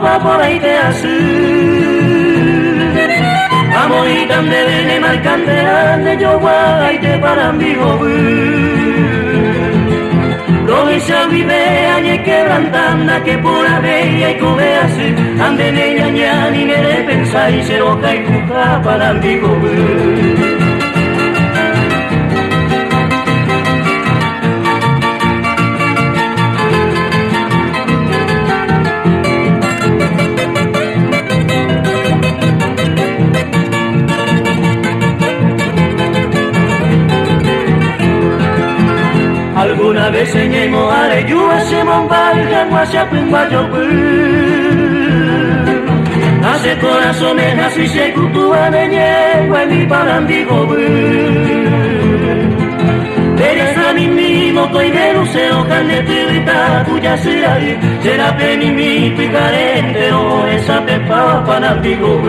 por ahí te hace. Amo y tan de bene marcante de yo guay te para mi Provincia vive añe quebrantanda que por la bella y cobease ande de ñaña ni me de pensar y se roca y cuca para mi Alguna vez enñemos a la lluvia se monvalga no hace aprenguayo hace corazón así se cultúa de ñegua y mi parandigo eres a mí mismo estoy de lucero carne tirita tuya será penimito y carente o esa pepa parandigo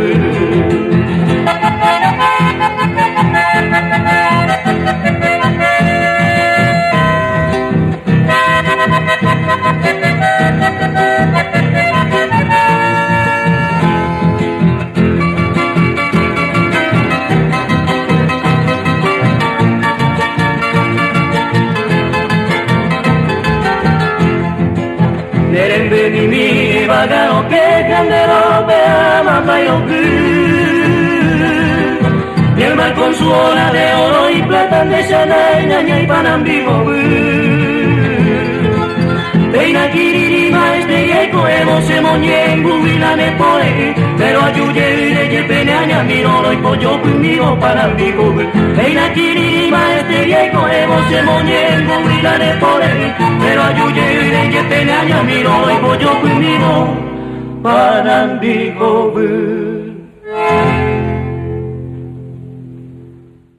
Ni mi vagano que candelo vea mamá y y el mar con su ola de oro y plata de Shanay, ñaña y panambigo Peina kiririma este yeco emo se moñen gubila me pone pero ayuye y de pene aña mi oro y pollo conmigo panambigo Peina kiririma este yeco emo se moñen gubila me pone pero ayuye y de pene aña mi oro y pollo conmigo panambigo